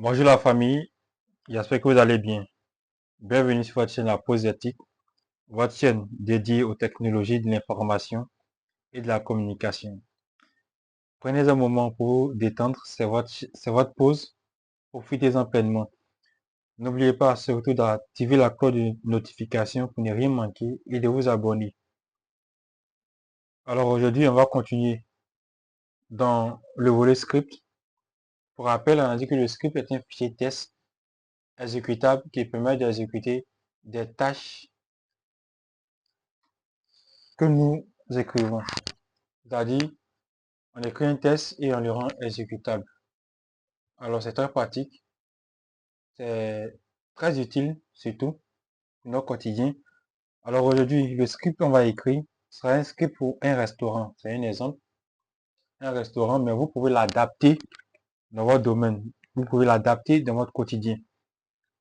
Bonjour la famille, j'espère que vous allez bien. Bienvenue sur votre chaîne La Pause Éthique, votre chaîne dédiée aux technologies de l'information et de la communication. Prenez un moment pour vous détendre, c'est votre pause, profitez-en pleinement. N'oubliez pas surtout d'activer la cloche de notification pour ne rien manquer et de vous abonner. Alors aujourd'hui, on va continuer dans le volet script. Pour rappel, on a dit que le script est un fichier test exécutable qui permet d'exécuter des tâches que nous écrivons. C'est-à-dire, on écrit un test et on le rend exécutable. Alors, c'est très pratique, c'est très utile, surtout pour notre quotidien. Alors, aujourd'hui, le script qu'on va écrire sera un script pour un restaurant. C'est un exemple, un restaurant, mais vous pouvez l'adapter dans votre domaine. Vous pouvez l'adapter dans votre quotidien.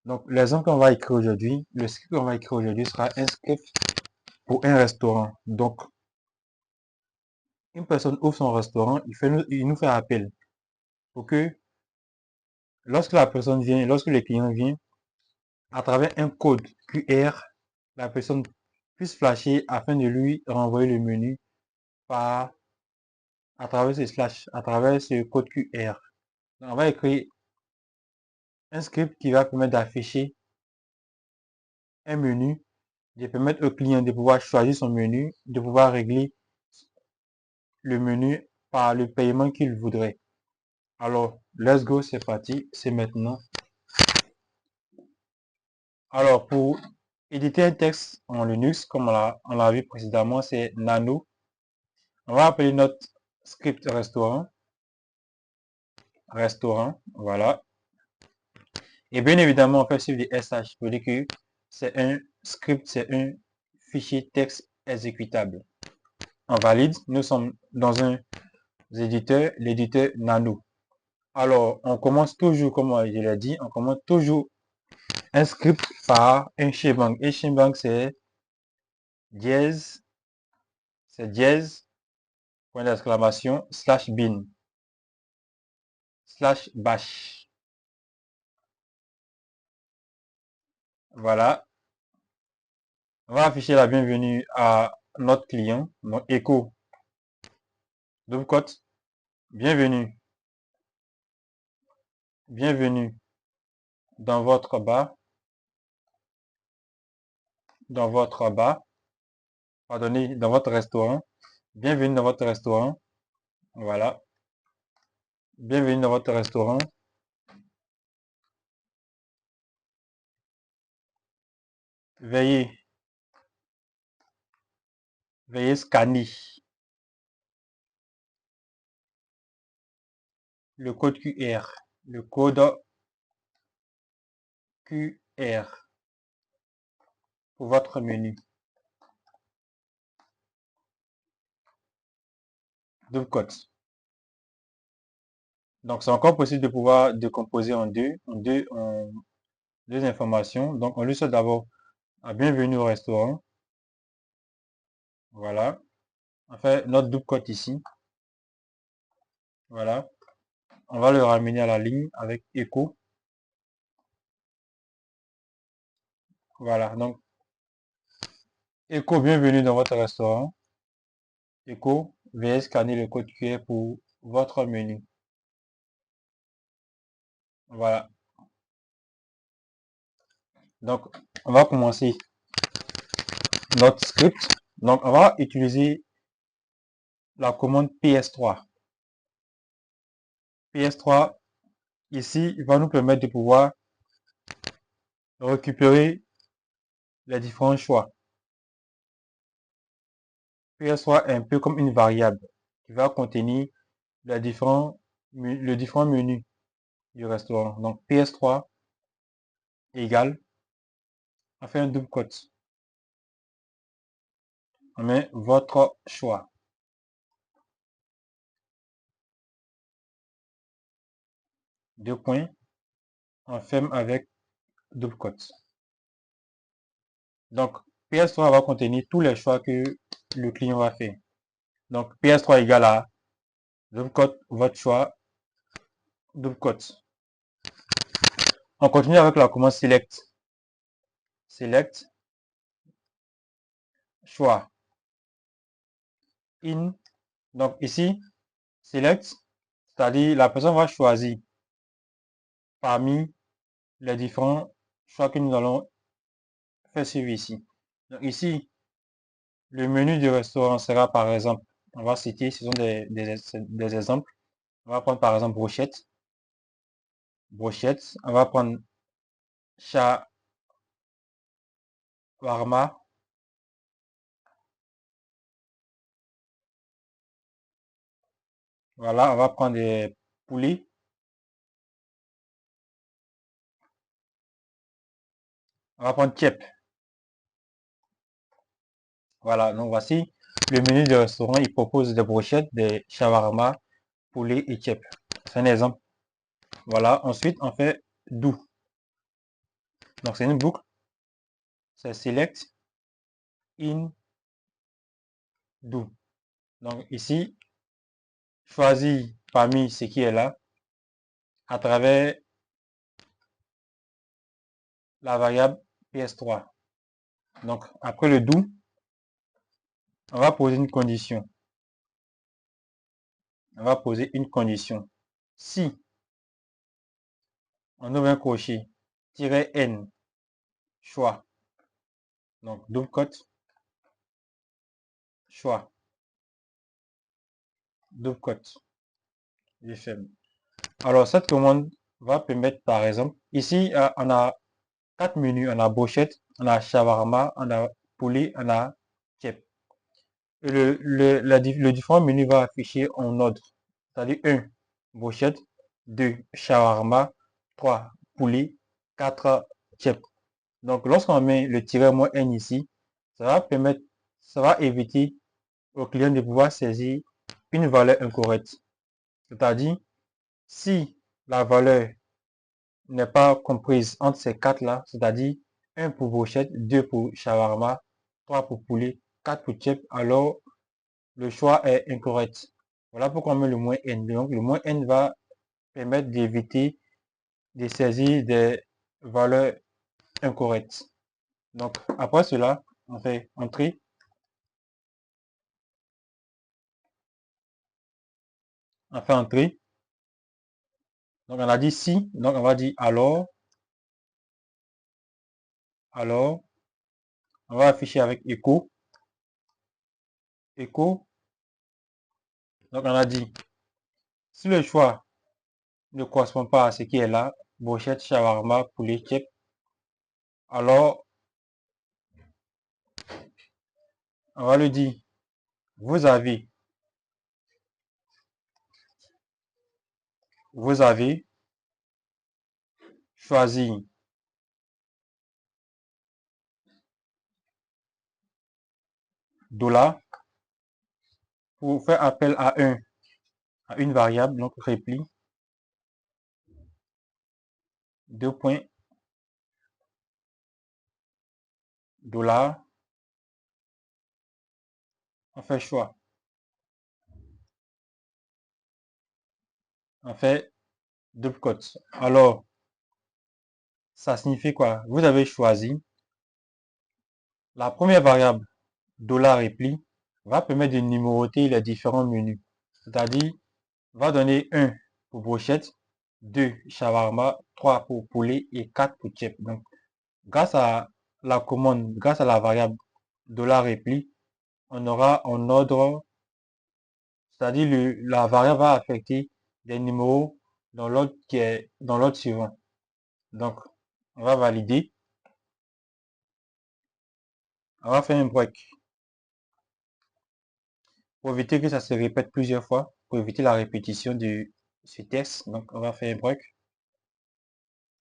Donc, l'exemple qu'on va écrire aujourd'hui, le script qu'on va écrire aujourd'hui sera un script pour un restaurant. Donc, une personne ouvre son restaurant, il nous fait appel pour que lorsque la personne vient, lorsque le client vient, à travers un code QR, la personne puisse flasher afin de lui renvoyer le menu par, à travers ce code QR. Donc, on va écrire un script qui va permettre d'afficher un menu, de permettre au client de pouvoir choisir son menu, de pouvoir régler le menu par le paiement qu'il voudrait. Alors, let's go, c'est parti, c'est maintenant. Alors, pour éditer un texte en Linux, comme on l'a vu précédemment, c'est Nano. On va appeler notre script restaurant, voilà. Et bien évidemment, on fait suivre des SH pour dire que c'est un script, c'est un fichier texte exécutable. On valide, nous sommes dans un éditeur, l'éditeur Nano. Alors, on commence toujours, comme je l'ai dit, on commence toujours un script par un shebang. Et shebang, c'est dièse, point d'exclamation, /bin, /bash. Voilà. On va afficher la bienvenue à notre client, donc Echo, double cote, bienvenue, bienvenue dans votre bar, pardonnez, dans votre restaurant, bienvenue dans votre restaurant, voilà, bienvenue dans votre restaurant, veuillez scanner le code QR, le code QR pour votre menu, double cote. Donc, c'est encore possible de pouvoir décomposer en deux informations. Donc, on lui souhaite d'abord la bienvenue au restaurant. Voilà. On fait notre double cote ici. Voilà. On va le ramener à la ligne avec Echo. Voilà. Donc, Echo, bienvenue dans votre restaurant. Echo, veuillez scanner le code QR pour votre menu. Voilà. Donc, on va commencer notre script. Donc, on va utiliser la commande PS3. PS3, ici, il va nous permettre de pouvoir récupérer les différents choix. PS3 est un peu comme une variable qui va contenir le différent menu du restaurant. Donc, PS3 égale, on fait un double quote. On met votre choix. Deux points, on ferme avec double quote. Donc, PS3 va contenir tous les choix que le client va faire. Donc, PS3 égale à double quote, votre choix, double quote. On continue avec la commande select. Select, choix, in. Donc ici, select, c'est-à-dire la personne va choisir parmi les différents choix que nous allons faire suivre ici. Donc ici, le menu du restaurant sera par exemple, on va citer, ce sont des exemples. On va prendre par exemple brochette. Brochette. On va prendre shawarma. Voilà, on va prendre des poulets. On va prendre kebab. Voilà, donc voici le menu du restaurant. Il propose des brochettes, des shawarma, poulet et kebab. C'est un exemple. Voilà, ensuite on fait do. Donc c'est une boucle. C'est select, in, do. Donc ici, choisis parmi ce qui est là à travers la variable PS3. Donc après le do, on va poser une condition. On va poser une condition. Si on ouvre un crochet, -n, choix. Donc double cote, choix, double cote, faible. Alors cette commande va permettre par exemple, ici on a 4 menus, on a brochette, on a shawarma, on a poulet, on a kebab. Et le différent menu va afficher en ordre. C'est-à-dire 1, brochette, 2, shawarma, 3, poulet, 4, kebab. Donc lorsqu'on met le -n ici, ça va permettre, ça va éviter au client de pouvoir saisir une valeur incorrecte. C'est-à-dire, si la valeur n'est pas comprise entre ces quatre-là, c'est-à-dire 1 pour brochette, 2 pour shawarma, 3 pour poulet, 4 pour kebab, alors le choix est incorrect. Voilà pourquoi on met le -n. Donc le -n va permettre d'éviter de saisir des valeurs incorrectes. Donc après cela, on fait entrée. On fait entrée. Donc on a dit si, donc on va dire alors, on va afficher avec écho, écho. Donc on a dit si le choix ne correspond pas à ce qui est là, brochette, shawarma, poulet, kebab, alors on va le dire, vous avez choisi dollar pour faire appel à une variable, donc repli, deux points, dollar, on fait choix, on fait double cote. Alors, ça signifie quoi? Vous avez choisi la première variable, dollar repli, va permettre de numéroter les différents menus. C'est-à-dire, va donner 1 pour brochette, 2 shawarma, 3 pour poulet et 4 pour kebab. Donc, grâce à la commande, grâce à la variable $repli, on aura en ordre, c'est-à-dire la variable va affecter des numéros dans l'ordre qui est dans l'ordre suivant. Donc, on va valider. On va faire un break pour éviter que ça se répète plusieurs fois, pour éviter la répétition de ce test. Donc, on va faire un break.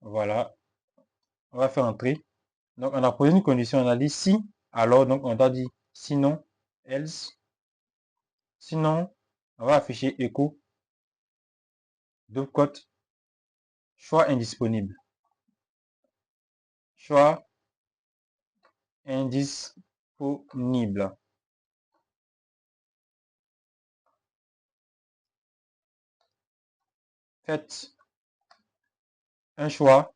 Voilà. On va faire entrer. Donc, on a posé une condition. On a dit si, alors, donc, on a dit sinon, else. Sinon, on va afficher écho, double cote, choix indisponible. Choix indisponible. Faites un choix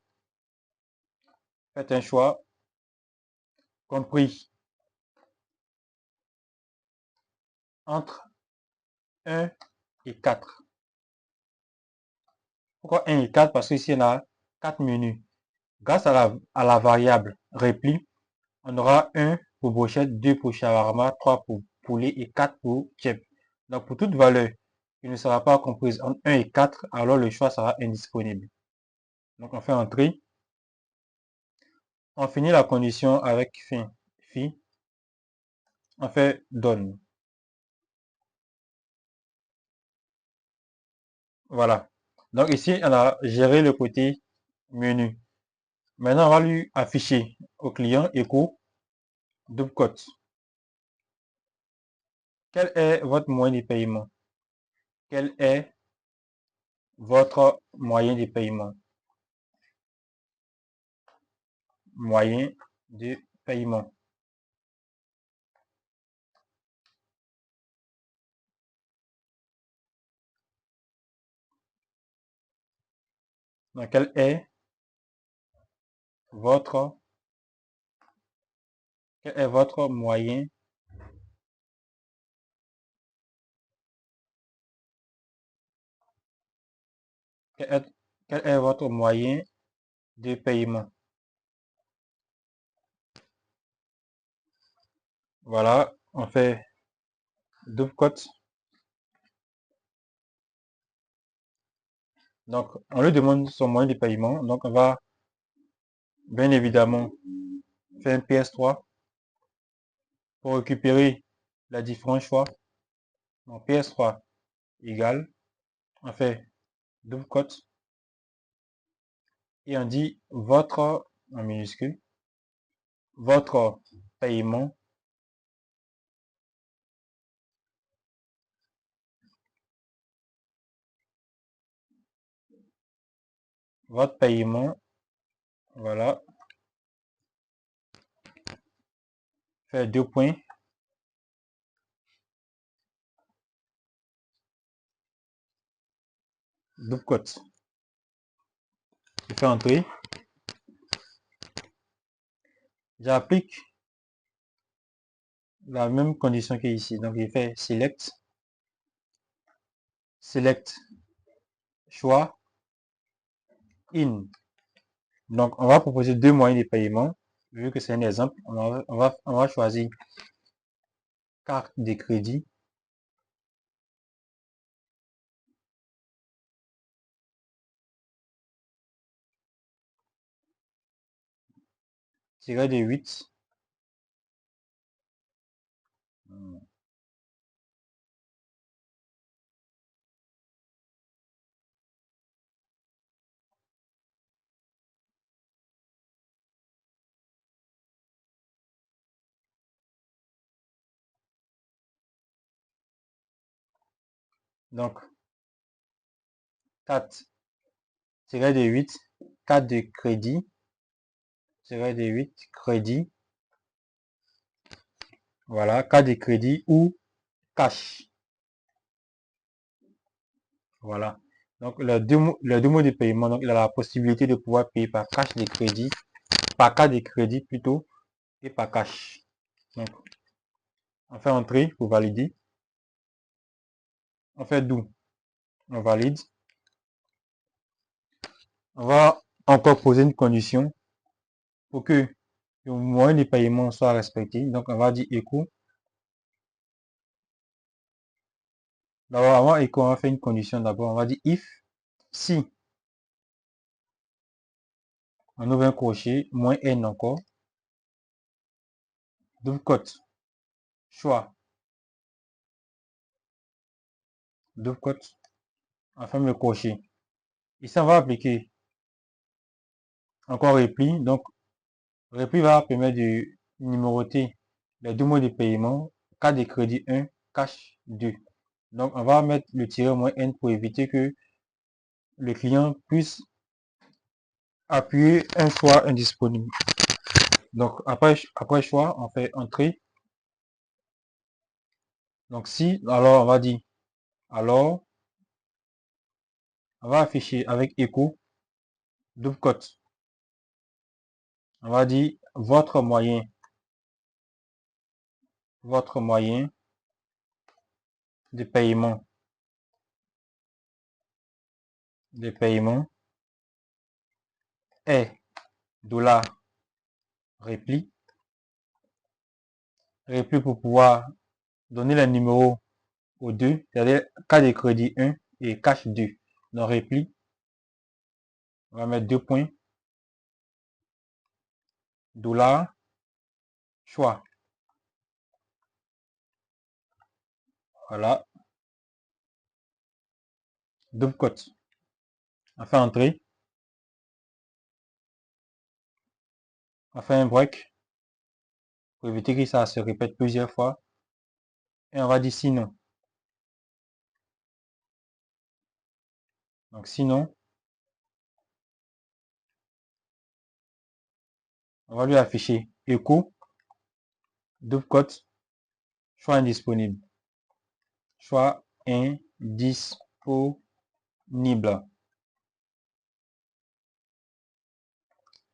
Faites un choix compris entre 1 et 4. Pourquoi 1 et 4? Parce qu'ici, on a 4 menus. Grâce à la variable repli, on aura 1 pour brochette, 2 pour shawarma, 3 pour poulet et 4 pour chip. Donc, pour toute valeur qui ne sera pas comprise entre 1 et 4, alors le choix sera indisponible. Donc, on fait entrée. On finit la condition avec fin. On fait donne. Voilà. Donc, ici, on a géré le côté menu. Maintenant, on va lui afficher au client écho double cote. Quel est votre moyen de paiement? Quel est votre moyen de paiement? Moyen de paiement. Donc, quel est votre moyen quel est votre moyen de paiement? Voilà, on fait double cote. Donc, on lui demande son moyen de paiement. Donc, on va bien évidemment faire un PS3 pour récupérer la différence choix. Donc, PS3 égale, on fait double cote et on dit votre, en minuscule, votre paiement, voilà, fait deux points, double cote. Je fais entrer. J'applique la même condition que ici. Donc, je fais select, choix, in. Donc, on va proposer deux moyens de paiement. Vu que c'est un exemple, on va choisir carte de crédit. Tiré de 8. Donc, 4 tiré de 8, 4 de crédit, tiré de 8, crédit. Voilà, 4 de crédit ou cash. Voilà. Donc, les deux mots de paiement, donc il a la possibilité de pouvoir payer par cash de crédit, par carte de crédit plutôt, et par cash. Donc, on fait entrer pour valider. On fait d'où? On valide. On va encore poser une condition pour que le moyen de paiement soit respecté. Donc, on va dire écho. D'abord, avant écho, on va faire une condition d'abord. On va dire if, si, on ouvre un crochet, moins n encore, double cote, choix, double cote, on ferme le crochet. Ici, on va appliquer encore repli. Donc, repli va permettre de numéroter les deux mots de paiement, carte de crédit 1, cash 2. Donc, on va mettre le tiret moins n pour éviter que le client puisse appuyer un choix indisponible. Donc, après choix, on fait entrée. Donc, si, alors on va dire, alors, on va afficher avec écho, double cote. On va dire votre moyen de paiement, est dollar repli. Repli pour pouvoir donner les numéros aux deux, c'est-à-dire carte de crédit 1 et cash 2. Donc repli, on va mettre 2 points, dollar, choix. Voilà, double cote. On fait entrer, on fait un break pour éviter que ça se répète plusieurs fois. Et on va dire sinon. Donc sinon, on va lui afficher écho, double cote, choix indisponible. Choix indisponible.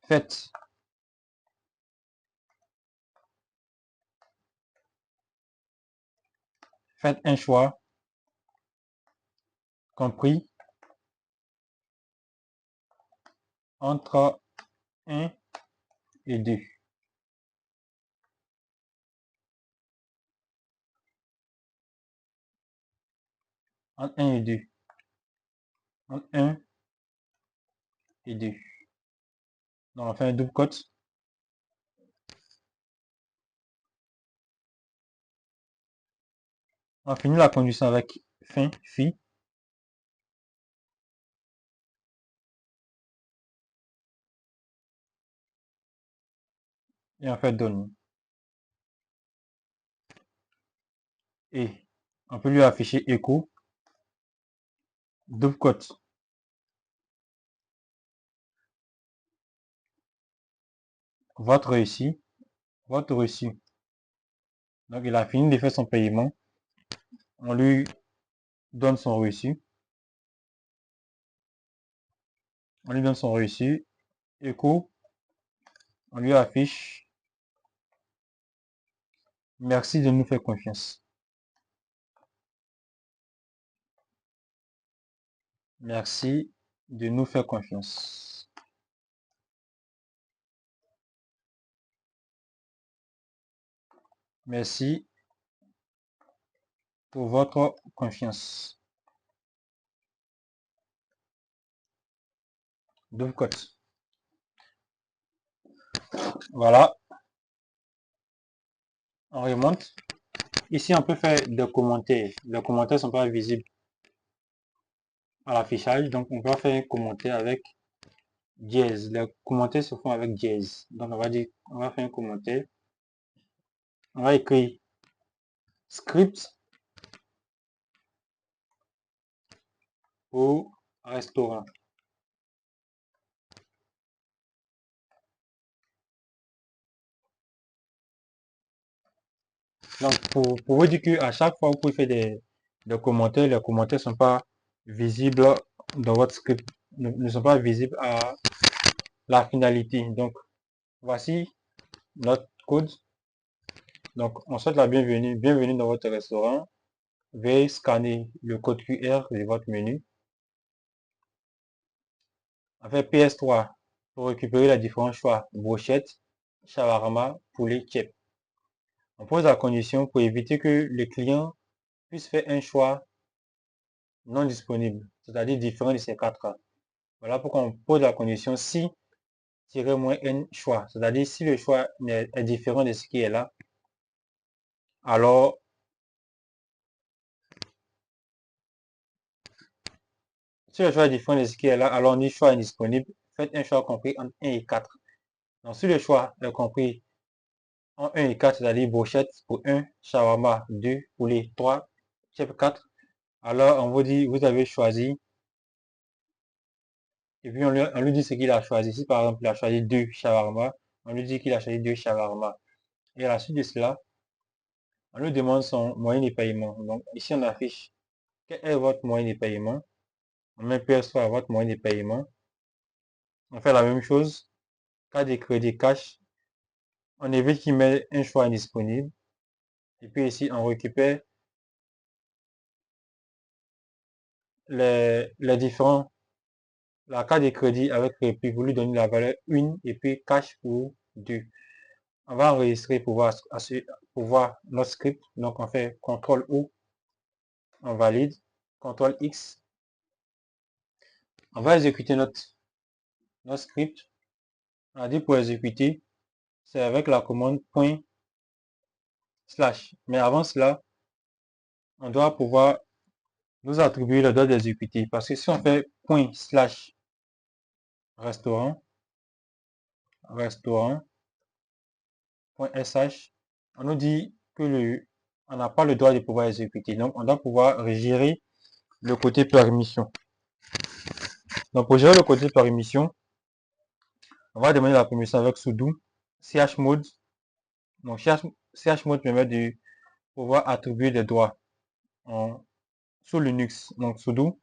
Faites un choix compris entre 1 et 2. Entre 1 et 2. Entre 1 et 2. Donc on fait un double cote. On finit la condition avec fin, fi. Et on fait donne. Et on peut lui afficher écho, double cote. Votre reçu. Votre reçu. Donc il a fini de faire son paiement. On lui donne son reçu. On lui donne son reçu. Écho. On lui affiche. Merci de nous faire confiance. Merci de nous faire confiance. Merci pour votre confiance. Double cote. Voilà. On remonte. Ici, on peut faire des commentaires. Les commentaires ne sont pas visibles à l'affichage. Donc, on va faire un commentaire avec dièse. Les commentaires se font avec dièse. Donc, on va dire, on va faire un commentaire. On va écrire script au restaurant. Donc, pour vous dire qu'à chaque fois, vous pouvez faire des commentaires, les commentaires ne sont pas visibles dans votre script, ne sont pas visibles à la finalité. Donc, voici notre code. Donc, on souhaite la bienvenue. Bienvenue dans votre restaurant. Veuillez scanner le code QR de votre menu. On fait PS3 pour récupérer les différents choix. Brochette, shawarma, poulet, kebab. On pose la condition pour éviter que le client puisse faire un choix non disponible, c'est-à-dire différent de ces 4. Voilà pourquoi on pose la condition si moins un choix, c'est-à-dire si le choix est différent de ce qui est là, alors si le choix est différent de ce qui est là, alors on dit choix indisponible, faites un choix compris entre 1 et 4. Donc si le choix est compris en 1 et 4, c'est-à-dire brochette pour 1, shawarma 2, poulet 3, chef 4, alors on vous dit, vous avez choisi, et puis on lui dit ce qu'il a choisi. Si par exemple il a choisi 2 shawarma, on lui dit qu'il a choisi 2 shawarma. Et à la suite de cela, on lui demande son moyen de paiement. Donc ici on affiche quel est votre moyen de paiement. On met PS3 à votre moyen de paiement. On fait la même chose. carte de crédit cash. On évite qu'il met un choix indisponible. Et puis ici, on récupère les différents, la carte de crédit avec puis vous lui donnez la valeur 1 et puis cash pour 2. On va enregistrer pour voir notre script. Donc on fait CTRL O, on valide, CTRL X. On va exécuter notre script. On a dit pour exécuter, c'est avec la commande /. Mais avant cela, on doit pouvoir nous attribuer le droit d'exécuter. Parce que si on fait /restaurant, .sh, on nous dit que on n'a pas le droit de pouvoir exécuter. Donc, on doit pouvoir gérer le côté permission. Donc, pour gérer le côté permission, on va demander la permission avec sudo chmod. Donc, chmod permet de pouvoir attribuer des droits sous Linux. Donc, sudo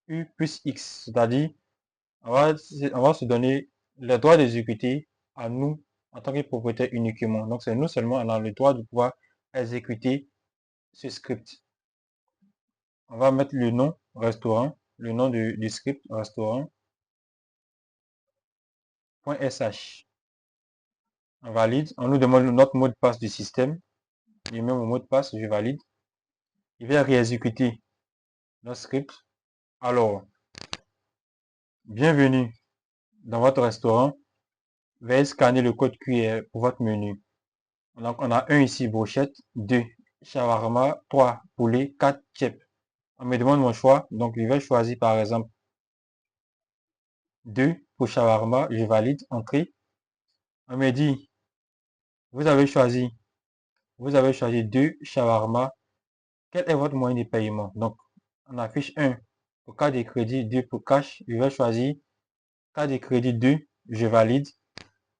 u plus x, c'est-à-dire, on va se donner le droit d'exécuter à nous en tant que propriétaire uniquement. Donc, c'est nous seulement on a le droit de pouvoir exécuter ce script. On va mettre le nom restaurant, le nom du script restaurant.sh. On valide. On nous demande notre mot de passe du système. Je mets mon mot de passe, je valide. Il va réexécuter notre script. Alors, bienvenue dans votre restaurant. Veuillez scanner le code QR pour votre menu. Donc, on a 1 ici, brochette, 2, shawarma, 3, poulet, 4, chip. On me demande mon choix. Donc, je vais choisir par exemple 2 pour shawarma. Je valide, entrée. On me dit, vous avez choisi 2 shawarma. Quel est votre moyen de paiement? Donc, on affiche 1 pour carte de crédit, 2 pour cash. Je vais choisir carte de crédit 2. Je valide.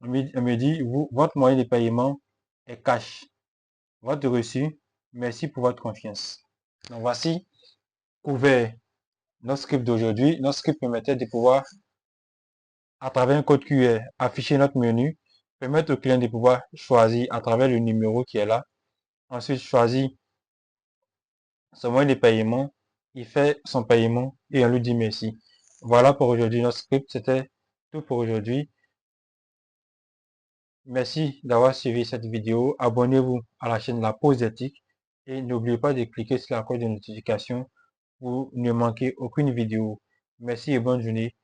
On me dit, votre moyen de paiement est cash. Votre reçu. Merci pour votre confiance. Donc, voici ouvert notre script d'aujourd'hui. Notre script permettait de pouvoir, à travers un code QR, afficher notre menu, permettre au client de pouvoir choisir à travers le numéro qui est là. Ensuite, choisir son moyen de paiement. Il fait son paiement et on lui dit merci. Voilà pour aujourd'hui. Notre script, c'était tout pour aujourd'hui. Merci d'avoir suivi cette vidéo. Abonnez-vous à la chaîne La Pause Éthique et n'oubliez pas de cliquer sur la cloche de notification pour ne manquer aucune vidéo. Merci et bonne journée.